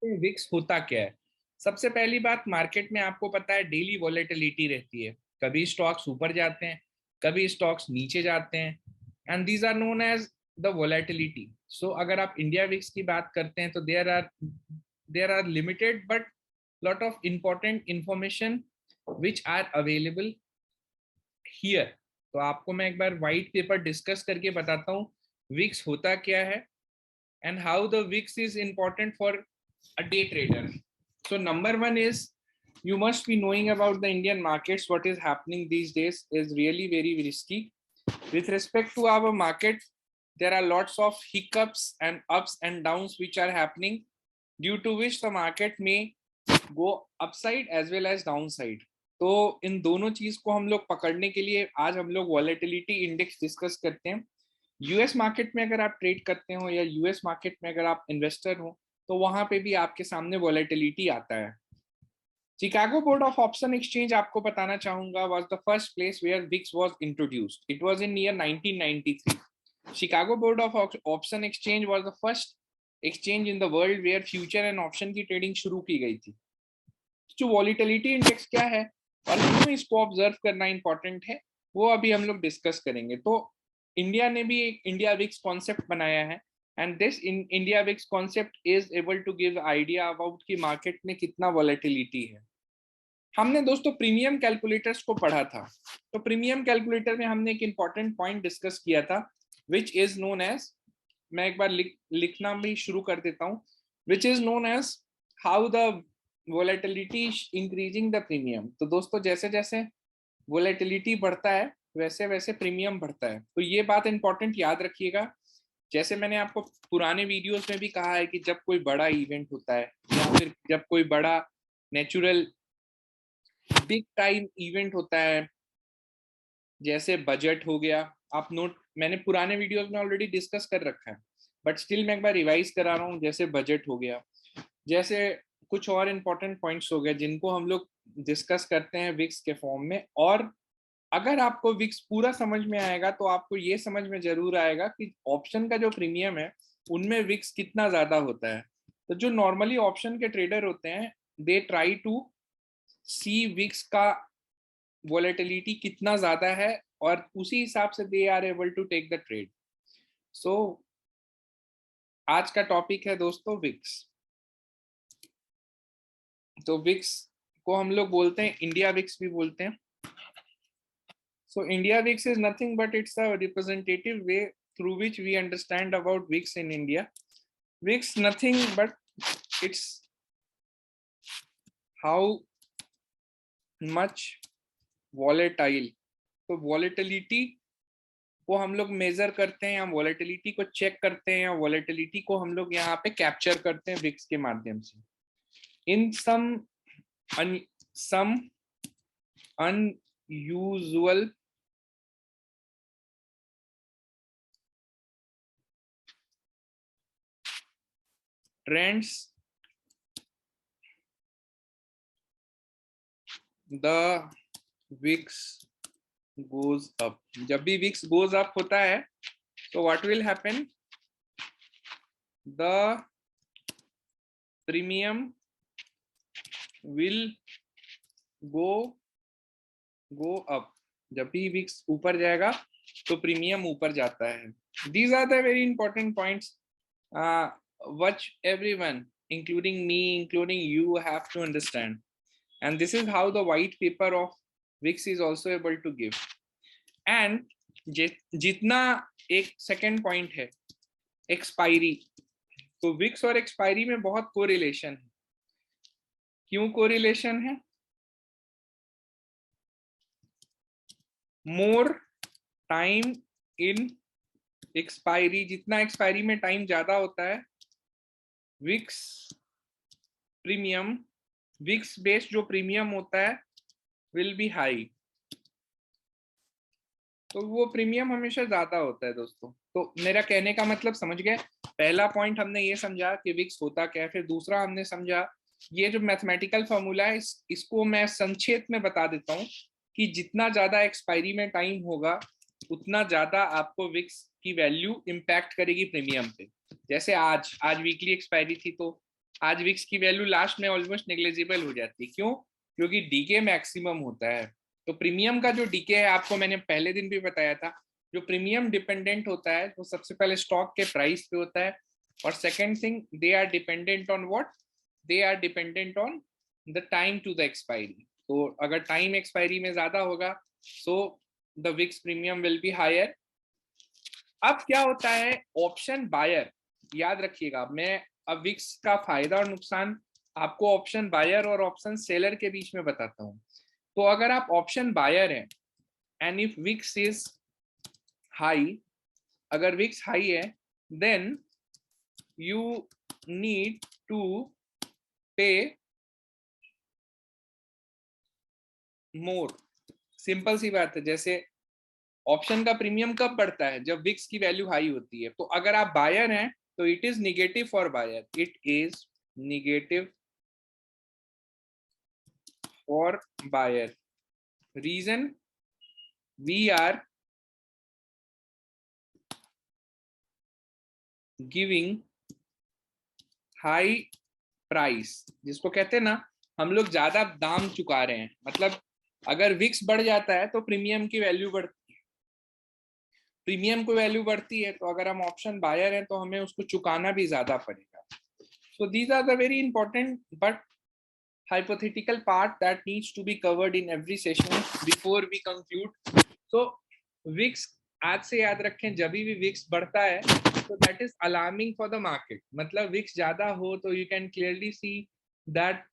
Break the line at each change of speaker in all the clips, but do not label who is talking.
Vicks होता क्या है? सबसे पहली बात, मार्केट में आपको पता है डेली वॉलेटिलिटी रहती है। कभी स्टॉक्स ऊपर जाते हैं, कभी स्टॉक्स नीचे जाते हैं, and these are known as the volatility. So अगर आप इंडिया विक्स की बात करते हैं तो there are limited but lot of important information which are available here. तो आपको मैं एक बार व्हाइट पेपर डिस्कस करके बताता हूँ विक्स होता क्या है and how the VIX is important for a day trader. So number one is you must be knowing about the Indian markets. What is happening these days is really very risky. With respect to our market, there are lots of hiccups and ups and downs which are happening, due to which the market may go upside as well as downside. तो इन दोनों चीज को हम लोग पकड़ने के लिए आज हम लोग वॉलेटिलिटी इंडेक्स डिस्कस करते हैं। यूएस मार्केट में अगर आप ट्रेड करते हो या यूएस मार्केट में अगर आप इन्वेस्टर हो तो वहां पे भी आपके सामने वॉलेटिलिटी आता है। Chicago board of option exchange आपको बताना चाहूंगा was the first place where VIX was introduced. It was in year 1993। Chicago board of option exchange was the first exchange in the world where future and option की trading शुरू की गई थी। जो volatility index क्या है और क्यों इसको ऑब्जर्व करना इंपॉर्टेंट है वो अभी हम लोग डिस्कस करेंगे। तो इंडिया ने भी एक इंडिया विक्स कॉन्सेप्ट बनाया है and this India VIX concept is able to give idea about कि मार्केट में कितना वॉलेटिलिटी है। हमने दोस्तों प्रीमियम कैलकुलेटर्स को पढ़ा था। तो प्रीमियम कैलकुलेटर में हमने एक इंपॉर्टेंट पॉइंट डिस्कस किया था विच इज नोन एज, मैं एक बार लिखना भी शुरू कर देता हूँ, which is known as how the volatility increasing the premium. तो दोस्तों जैसे जैसे वॉलेटिलिटी बढ़ता है वैसे वैसे प्रीमियम बढ़ता है। तो ये बात इंपॉर्टेंट याद रखिएगा। जैसे मैंने आपको पुराने वीडियोस में भी कहा है कि जब कोई बड़ा इवेंट होता है या फिर जब कोई बड़ा नेचुरल बिग टाइम इवेंट होता है, जैसे बजट हो गया, आप नोट, मैंने पुराने वीडियोस में ऑलरेडी डिस्कस कर रखा है बट स्टिल मैं एक बार रिवाइज करा रहा हूँ। जैसे बजट हो गया, जैसे कुछ और इंपॉर्टेंट पॉइंट्स हो गए जिनको हम लोग डिस्कस करते हैं विक्स के फॉर्म में। और अगर आपको विक्स पूरा समझ में आएगा तो आपको ये समझ में जरूर आएगा कि ऑप्शन का जो प्रीमियम है उनमें विक्स कितना ज्यादा होता है। तो जो नॉर्मली ऑप्शन के ट्रेडर होते हैं they try to see VIX का वॉलेटिलिटी कितना ज्यादा है और उसी हिसाब से they are able to take the trade. So आज का टॉपिक है दोस्तों विक्स। तो विक्स को हम लोग बोलते हैं इंडिया विक्स भी बोलते हैं। So India VIX is nothing but it's a representative way through which we understand about VIX in India. VIX nothing but it's how much volatile. तो volatility को हम लोग मेजर करते हैं या volatility को चेक करते हैं या volatility को हम लोग यहाँ पे कैप्चर करते हैं VIX के माध्यम से। In some unusual trends, the VIX goes up। जब भी VIX goes up होता है तो what will happen, the premium will go up। जब भी VIX ऊपर जाएगा तो प्रीमियम ऊपर जाता है। These are the very important points which everyone including me including you have to understand, and this is how the white paper of VIX is also able to give। and जितना एक second point है expiry, तो Vicks और expiry में बहुत correlation है। क्यों correlation है? मोर टाइम इन एक्सपायरी, जितना एक्सपायरी में टाइम ज्यादा होता है विक्स प्रीमियम, विक्स बेस्ड जो प्रीमियम होता है विल बी हाई। तो वो प्रीमियम हमेशा ज्यादा होता है दोस्तों। तो मेरा कहने का मतलब समझ गए। पहला पॉइंट हमने ये समझा कि विक्स होता क्या है, फिर दूसरा हमने समझा ये जो मैथमेटिकल फॉर्मूला है इसको मैं संक्षेप में बता देता हूँ कि जितना ज्यादा एक्सपायरी में टाइम होगा उतना ज्यादा आपको विक्स की वैल्यू इम्पैक्ट करेगी प्रीमियम पे। जैसे आज वीकली एक्सपायरी थी तो आज विक्स की वैल्यू लास्ट में ऑलमोस्ट नेग्लिजिबल हो जाती है। क्यों? क्योंकि डीके मैक्सिमम होता है। तो प्रीमियम का जो डीके है, आपको मैंने पहले दिन भी बताया था, जो प्रीमियम डिपेंडेंट होता है वो सबसे पहले स्टॉक के प्राइस पे होता है, और second thing they are dependent on what, they are dependent on the time to the expiry. तो अगर टाइम एक्सपायरी में ज्यादा होगा so the VIX premium will be higher. अब क्या होता है ऑप्शन बायर, याद रखिएगा, मैं अब विक्स का फायदा और नुकसान आपको ऑप्शन बायर और ऑप्शन सेलर के बीच में बताता हूं। तो अगर आप ऑप्शन बायर हैं and if VIX is high, अगर विक्स हाई है then you need to pay more. Simple सी बात है। जैसे ऑप्शन का प्रीमियम कब बढ़ता है? जब विक्स की वैल्यू हाई होती है। तो अगर आप बायर हैं तो it is negative for buyer, it is negative for buyer. Reason, we are giving high price, जिसको कहते हैं ना हम लोग ज्यादा दाम चुका रहे हैं। मतलब अगर विक्स बढ़ जाता है तो प्रीमियम की वैल्यू बढ़ती है, प्रीमियम की वैल्यू बढ़ती है तो अगर हम ऑप्शन बायर हैं तो हमें उसको चुकाना भी ज्यादा पड़ेगा। So these are the very important but hypothetical part that needs to be covered in every session before we conclude. So VIX, आज से याद रखें, जब भी VIX बढ़ता है तो that is alarming for the market। मतलब VIX ज्यादा हो तो you can clearly see that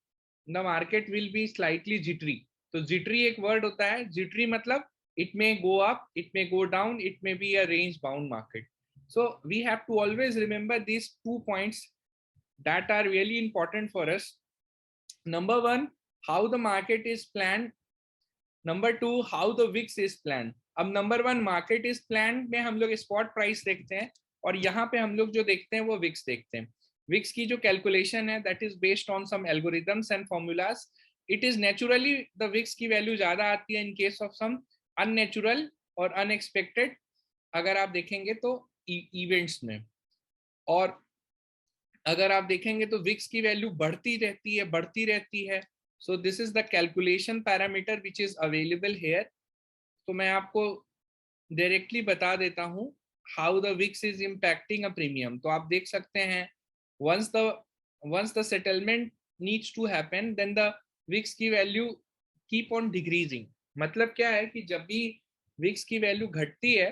the market will be slightly jittery। तो jittery एक word होता है, jittery मतलब it may go up, it may go down, it may be a range bound market। So we have to always remember these 2 points that are really important for us. Number one, how the market is planned. Number two, how the VIX is planned. अब number one market is plan में हम लोग spot price देखते हैं, और यहाँ पे हम लोग जो देखते हैं वो विक्स देखते हैं। विक्स की जो कैलकुलेशन है that is based on some algorithms and formulas. It is naturally the VIX की वैल्यू ज्यादा आती है in case of some unnatural और अनएक्सपेक्टेड, अगर आप देखेंगे तो इवेंट्स में। और अगर आप देखेंगे तो विक्स की वैल्यू बढ़ती रहती है, बढ़ती रहती है। So this is the calculation parameter which is available here. तो मैं आपको डायरेक्टली बता देता हूं how the VIX is impacting a premium. तो आप देख सकते हैं once the settlement needs to happen then the VIX की वैल्यू keep on decreasing। मतलब क्या है कि जब भी VIX की वैल्यू घटती है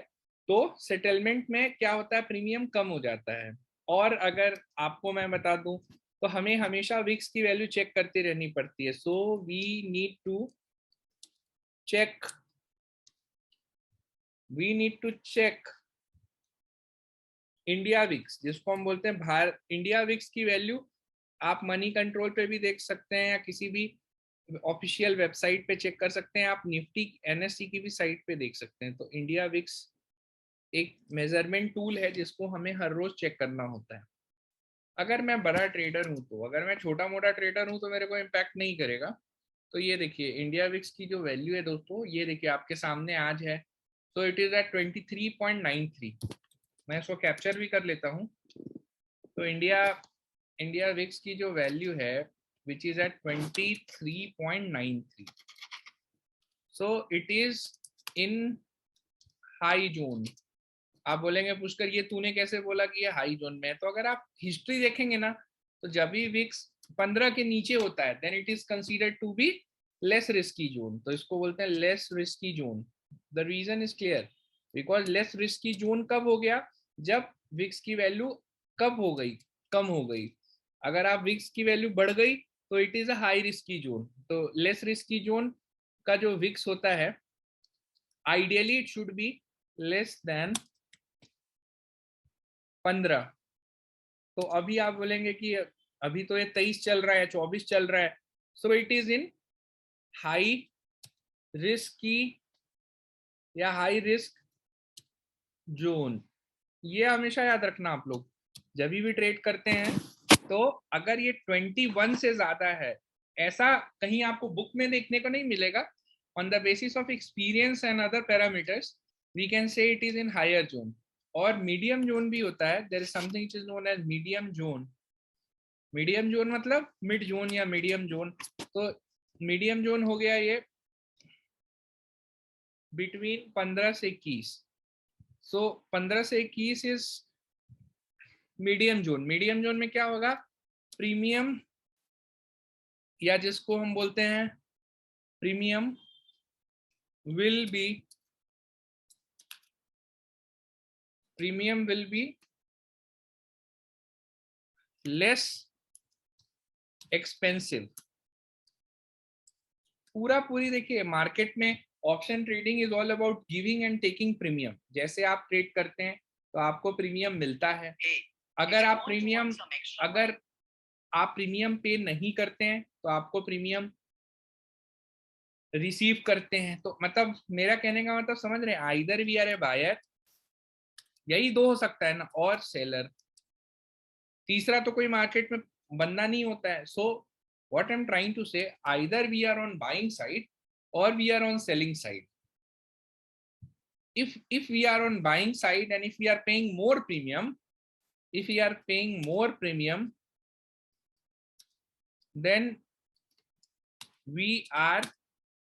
तो सेटलमेंट में क्या होता है, प्रीमियम कम हो जाता है। और अगर आपको मैं बता दूं तो हमें हमेशा विक्स की वैल्यू चेक करती रहनी पड़ती है। So we need to check, we need to check India VIX, जिसको हम बोलते हैं भारत इंडिया विक्स की वैल्यू। आप मनी कंट्रोल पे भी देख सकते हैं या किसी भी ऑफिशियल वेबसाइट पे चेक कर सकते हैं, आप निफ्टी एनएससी की भी साइट पे देख सकते हैं। तो इंडिया विक्स एक मेजरमेंट टूल है जिसको हमें हर रोज चेक करना होता है। अगर मैं बड़ा ट्रेडर हूं तो, अगर मैं छोटा मोटा ट्रेडर हूं तो मेरे को इम्पैक्ट नहीं करेगा। तो ये देखिए इंडिया विक्स की जो वैल्यू है दोस्तों, ये देखिए आपके सामने आज है। तो इट इज एट 23.93। मैं इसको कैप्चर भी कर लेता हूँ। तो इंडिया इंडिया विक्स की जो वैल्यू है which is at 23.93। So it is in high zone. आप बोलेंगे पुष्कर ये तूने कैसे बोला कि ये हाई जोन में है? तो अगर आप हिस्ट्री देखेंगे ना तो जब भी विक्स 15 के नीचे होता है then it is considered to be less risky zone. तो इसको बोलते हैं less risky zone. The reason is clear, because less risky zone कब हो गया, जब विक्स की वैल्यू कब हो गई, कम हो गई। अगर आप विक्स की वैल्यू बढ़ गई तो it is a high risky zone. तो लेस रिस्की जोन का जो विक्स होता है ideally it should be less than 15। तो अभी आप बोलेंगे कि अभी तो ये 23 चल रहा है, 24 चल रहा है। सो it is in high risk की या हाई रिस्क जोन। ये हमेशा याद रखना आप लोग जब भी ट्रेड करते हैं। तो अगर ये 21 से ज्यादा है, ऐसा कहीं आपको बुक में देखने को नहीं मिलेगा। On the basis of experience and other parameters we can say it is in higher zone. और मीडियम जोन भी होता है, there is something which is known as medium zone. Medium zone मतलब मिड जोन या medium zone. तो medium zone हो गया ये बिटवीन 15 से 21। सो 15 से 21 is medium zone. Medium zone में क्या होगा, प्रीमियम या जिसको हम बोलते हैं premium will be less expensive। पूरी देखिए मार्केट में option trading is all about giving and taking premium. जैसे आप ट्रेड करते हैं तो आपको प्रीमियम मिलता है। अगर आप प्रीमियम पे नहीं करते हैं तो आपको प्रीमियम रिसीव करते हैं। तो मतलब मेरा कहने का मतलब समझ रहे हैं, either we are a buyer, यही दो हो सकता है ना, और सेलर। तीसरा तो कोई मार्केट में बनना नहीं होता है। So what I am trying to say, either we are on buying side or we are on selling side. If we are on buying side and if we are paying more premium, then we are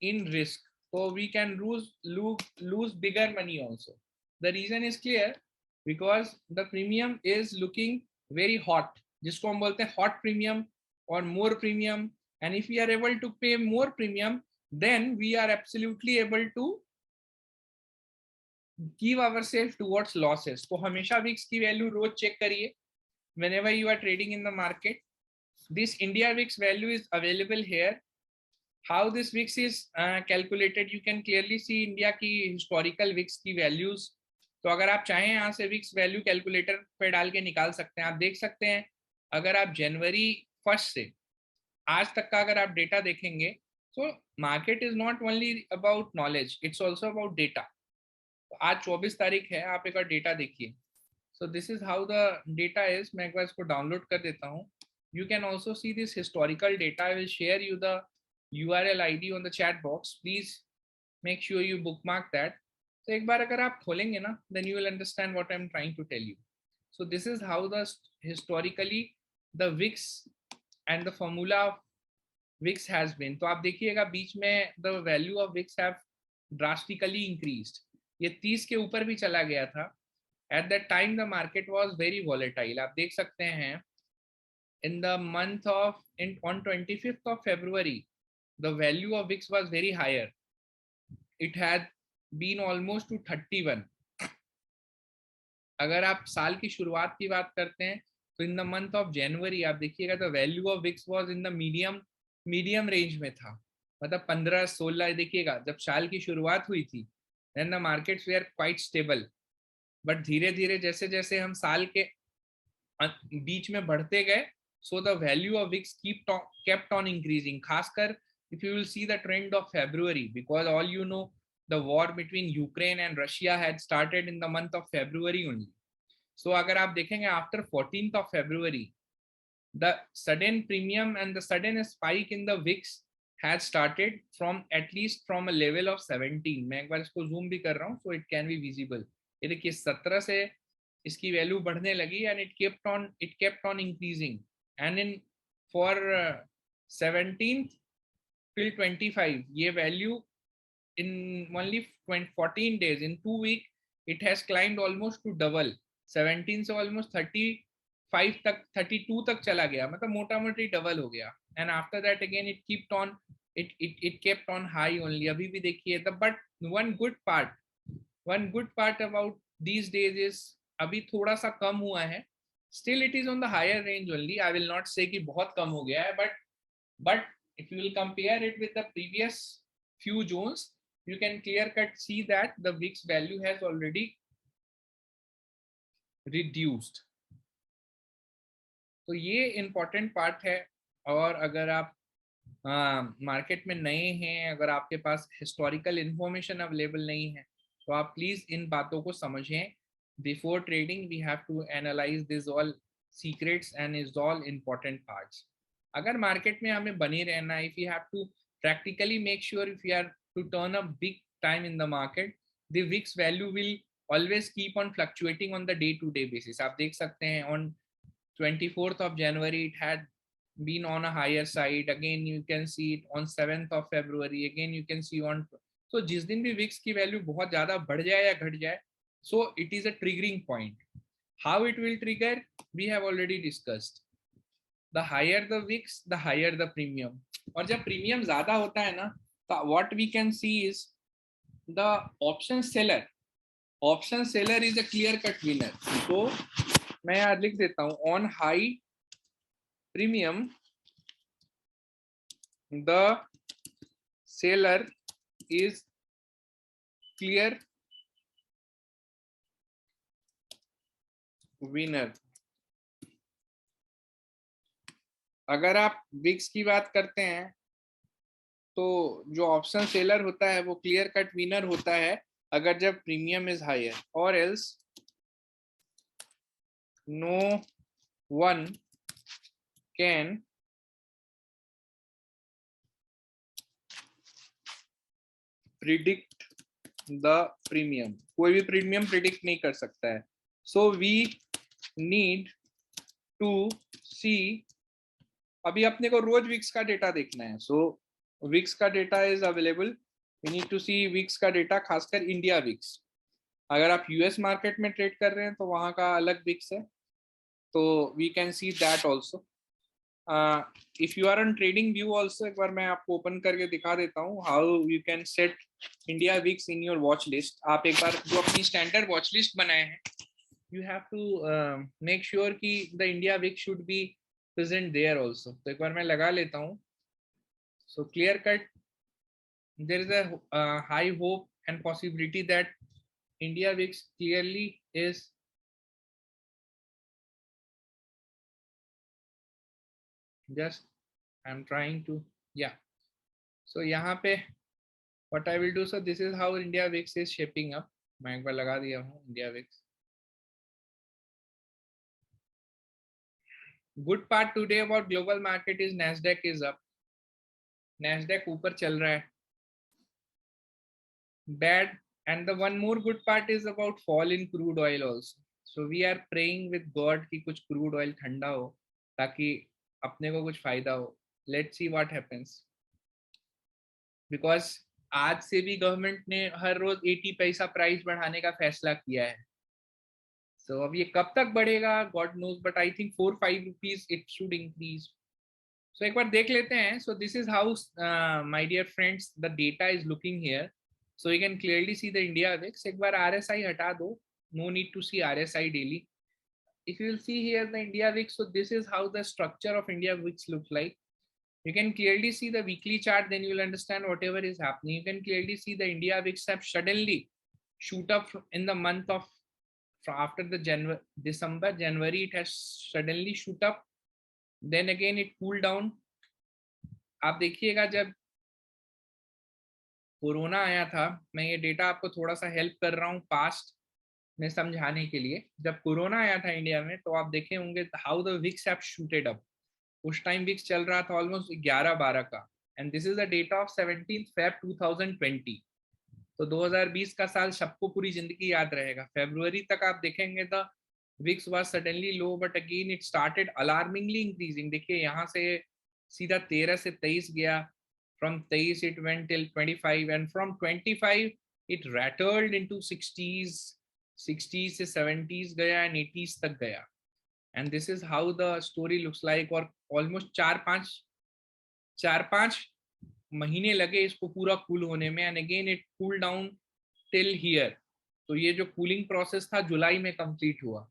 in risk, so we can lose bigger money also. The reason is clear, because the premium is looking very hot, जिसको हम बोलते हैं hot premium or more premium, and if we are able to pay more premium, then we are absolutely able to give ourselves towards losses. तो हमेशा VIX की value रोज check करिए whenever you are trading in the market. This India VIX value is available here. How this VIX is calculated, you can clearly see India की historical VIX की values. तो अगर आप चाहें यहाँ से VIX वैल्यू कैलकुलेटर पे डाल के निकाल सकते हैं। आप देख सकते हैं, अगर आप जनवरी 1 से आज तक का अगर आप डेटा देखेंगे, तो market is not only about knowledge, it's also about data. तो आज 24 तारीख है, आप एक बार डेटा देखिए। So this is how the data is. मैं एक बार इसको डाउनलोड कर देता हूँ। You can also see this historical data. I will share you the URL ID on the chat box. Please make sure you bookmark that. तो एक बार अगर आप खोलेंगे ना, then you will understand what I am trying to tell you. So this is how the historically the VIX and the formula of VIX has been. तो आप देखिएगा बीच में the value of VIX have drastically increased. ये 30 के ऊपर भी चला गया था। At that time the market was very volatile. आप देख सकते हैं in the month of on 25th of February the value of VIX was very higher. It had been almost to 31. अगर आप साल की शुरुआत की बात करते हैं तो in the month of January आप देखिएगा the value of VIX was in the medium range में था, मतलब 15-16। देखिएगा जब साल की शुरुआत हुई थी then the markets were quite stable. But धीरे धीरे जैसे जैसे हम साल के बीच में बढ़ते गए, so the value of VIX kept on increasing. खासकर if you will see the trend of February, because all you know the war between Ukraine and Russia had started in the month of February only. So अगर आप देखेंगे after 14th of February the sudden premium and the sudden spike in the VIX had started from at least from a level of 17. मैं एक बार इसको zoom भी कर रहा हूँ so it can be visible. ये देखिए 17 से इसकी वैल्यू बढ़ने लगी and it kept on increasing and in for 17th till 25 ये value in only 14 days, in 2 weeks it has climbed almost to double। 17 से almost 35 तक 32 तक चला गया, मतलब मोटा मोटी डबल हो गया। And after that again it kept on high only। अभी भी देखिए but one good part about these days is अभी थोड़ा सा कम हुआ है। Still it is on the higher range only. I will not say कि बहुत कम हो गया है, but if you will compare it with the previous few zones, you can clear cut see that the VIX value has already reduced. तो ये important part है। और अगर आप मार्केट में नए हैं, अगर आपके पास हिस्टोरिकल इंफॉर्मेशन अवेलेबल नहीं है, तो आप प्लीज इन बातों को समझें। Before trading we have to analyse this all secrets and is all important parts. अगर मार्केट में हमें बने रहना है, if you have to practically make sure if you are to turn a big time in the market, the VIX value will always keep on fluctuating on the day to day basis। आप देख सकते हैं on 24th of January it had been on a higher side. Again you can see it on 7th of February. Again you can see on, so जिस दिन भी VIX की value बहुत ज्यादा बढ़ जाए या घट जाए, so it is a triggering point. How it will trigger, we have already discussed. The higher the VIX, the higher the premium. और जब प्रीमियम ज्यादा होता है ना, तो what we can see is the option seller. Option seller is a clear cut winner. So मैं यहाँ लिख देता हूँ, on high premium the seller is clear winner. अगर आप विक्स की बात करते हैं तो जो ऑप्शन सेलर होता है वो क्लियर कट विनर होता है अगर जब प्रीमियम इज हायर, और else no one can predict the premium. कोई भी प्रीमियम प्रिडिक्ट नहीं कर सकता है. So we need to see, अभी अपने को रोज विक्स का डेटा देखना है. सो विक्स का data is available. We need to see VIX का डेटा, खासकर इंडिया विक्स. अगर आप यूएस मार्केट में ट्रेड कर रहे हैं तो वहां का अलग विक्स है, तो we can see that also. If you are on TradingView also, एक बार मैं आपको ओपन करके दिखा देता हूँ how you can set India VIX in your watch list. आप एक बार जो अपनी स्टैंडर्ड वॉच लिस्ट बनाए हैं, you have to make sure कि the India VIX should be present there also. तो एक बार मैं लगा लेता हूँ. So clear cut there is a high hope and possibility that India VIX clearly is just, I'm trying to, yeah. So यहाँ पे what I will do, so this is how India VIX is shaping up. मैं एक बार लगा दिया हूँ India VIX. Good part today about global market is Nasdaq is up. Nasdaq ऊपर चल रहा है. Bad, and the one more good part is about fall in crude oil also. So we are praying with God कि कुछ crude oil ठंडा हो ताकि अपने को कुछ फायदा हो. Let's see what happens. Because आज से भी गवर्नमेंट ने हर रोज 80 पैसा प्राइस बढ़ाने का फैसला किया है. So अब ये कब तक बढ़ेगा God knows, but I think 4-5 rupees it should increase. So एक बार देख लेते हैं. So this is how my dear friends the data is looking here. So you can clearly see the India VIX. एक बार RSI हटा दो. No need to see RSI daily. If you will see here the India VIX, so this is how the structure of India VIX looks like. You can clearly see the weekly chart, then you will understand whatever is happening. You can clearly see the India VIX have suddenly shoot up in the month of, after the January, it has suddenly shoot up. Then again it cooled down. आप देखिएगा जब corona आया था, मैं ये data आपको थोड़ा सा हेल्प कर रहा हूँ पास्ट में समझाने के लिए. जब कोरोना आया था इंडिया में तो आप देखे होंगे how the VIX have shooted up. उस टाइम विक्स चल रहा था ऑलमोस्ट 11-12 का. And this is the data of 17 Feb 2020. तो 2020 का साल सबको पूरी जिंदगी याद रहेगा. फरवरी तक आप देखेंगे the VIX was suddenly low, but again it started alarmingly increasing. देखिए यहाँ से सीधा 13 से 23 गया. From 23 it went till 25, and from 25 it rattled into 60s, 60s से 70s गया and 80s तक गया. And this is how the story looks like. और almost 4-5 महीने लगे इसको पूरा कूल होने में, and again it cooled down till here. तो ये जो कूलिंग प्रोसेस था जुलाई में कंप्लीट हुआ.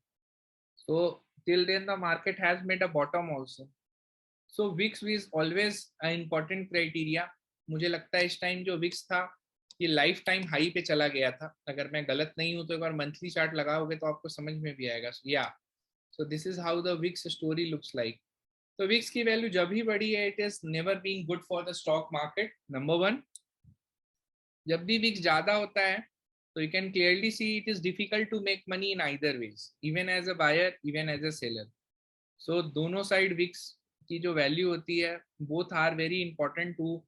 So till then the market has made a bottom also. So VIX is always an important criteria. मुझे लगता है इस टाइम जो VIX था ये लाइफ टाइम हाई पे चला गया था. अगर मैं गलत नहीं हूँ तो एक बार मंथली चार्ट लगाओगे तो आपको समझ में भी आएगा. So this is how the VIX story looks like. तो VIX की वैल्यू जब भी बढ़ी है, it is never been good for the stock market. Number one, जब भी VIX ज्यादा होता है तो you can clearly see it is difficult to make money in either ways, even as a buyer, even as a seller. So दोनों side VIX की जो value होती है, both are very important to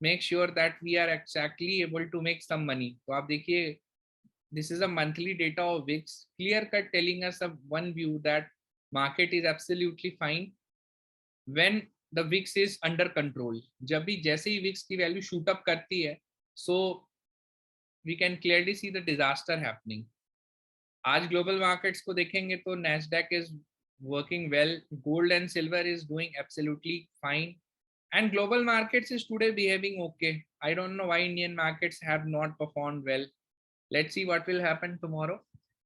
make sure that we are exactly able to make some money. तो आप देखिए, this is a monthly data of VIX, clear cut telling us a one view that market is absolutely fine when the VIX is under control. जब भी जैसे ही VIX की value shoot up करती है, so we can clearly see the disaster happening. आज global markets को देखेंगे तो Nasdaq is working well, gold and silver is doing absolutely fine, and global markets is today behaving okay. I don't know why Indian markets have not performed well. Let's see what will happen tomorrow.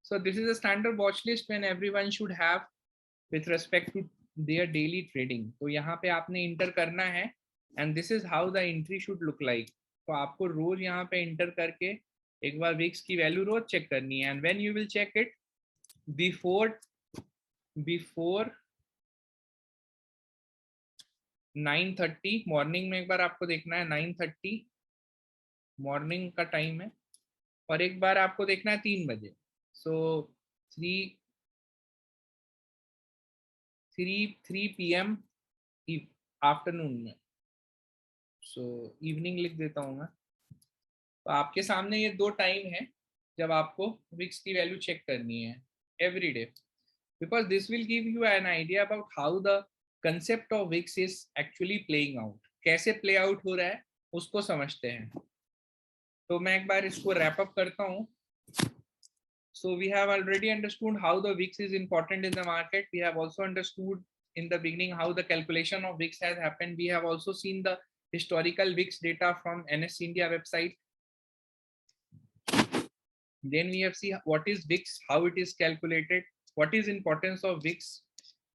So this is a standard watch list when everyone should have with respect to their daily trading. तो यहाँ पे आपने inter करना है, and this is how the entry should look like. तो आपको रोज यहाँ पे इंटर करके एक बार विक्स की वैल्यू रोज चेक करनी है, and when you will check it before 9:30 morning में, एक बार आपको देखना है 9:30 मॉर्निंग का टाइम है, और एक बार आपको देखना है 3 बजे. सो 3 PM आफ्टरनून में, सो इवनिंग लिख देता हूँ मैं. तो आपके सामने ये 2 टाइम है जब आपको विक्स की वैल्यू चेक करनी है every day, because this will give you an idea about how the concept of VIX is actually playing out. कैसे प्ले आउट हो रहा है उसको समझते हैं. तो मैं एक बार इसको रैप अप करता हूँ. So we have already understood how the VIX is important in the market. We have also understood in the beginning how the calculation of VIX has happened. We have also seen the historical VIX data from NS India website. Then we have seen what is VIX, how it is calculated, what is importance of VIX.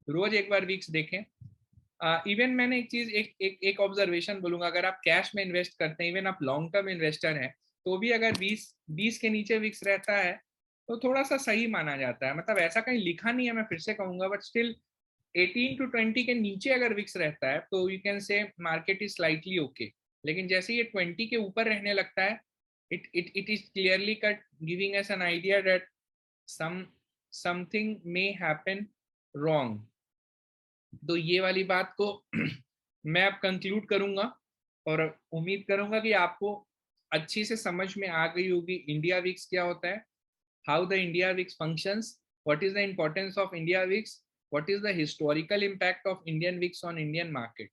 रोज एक बार VIX देखें. Even मैंने एक चीज एक observation बोलूंगा, अगर आप cash में इन्वेस्ट करते हैं, इवन आप लॉन्ग टर्म इन्वेस्टर हैं, तो भी अगर 20 के नीचे VIX रहता है तो थोड़ा सा सही माना जाता है. मतलब ऐसा कहीं लिखा नहीं है, मैं फिर से कहूंगा, बट स्टिल 18 to 20 के नीचे अगर VIX रहता है तो you can say market is slightly okay. लेकिन जैसे ये 20 के ऊपर रहने लगता है, it is clearly cut giving us an idea that something may happen wrong. तो ये वाली बात को मैं अब कंक्लूड करूंगा और उम्मीद करूंगा कि आपको अच्छी से समझ में आ गई होगी इंडिया विक्स क्या होता है, how the India VIX functions, what is the importance of India VIX, what is the historical impact of Indian VIX on Indian market.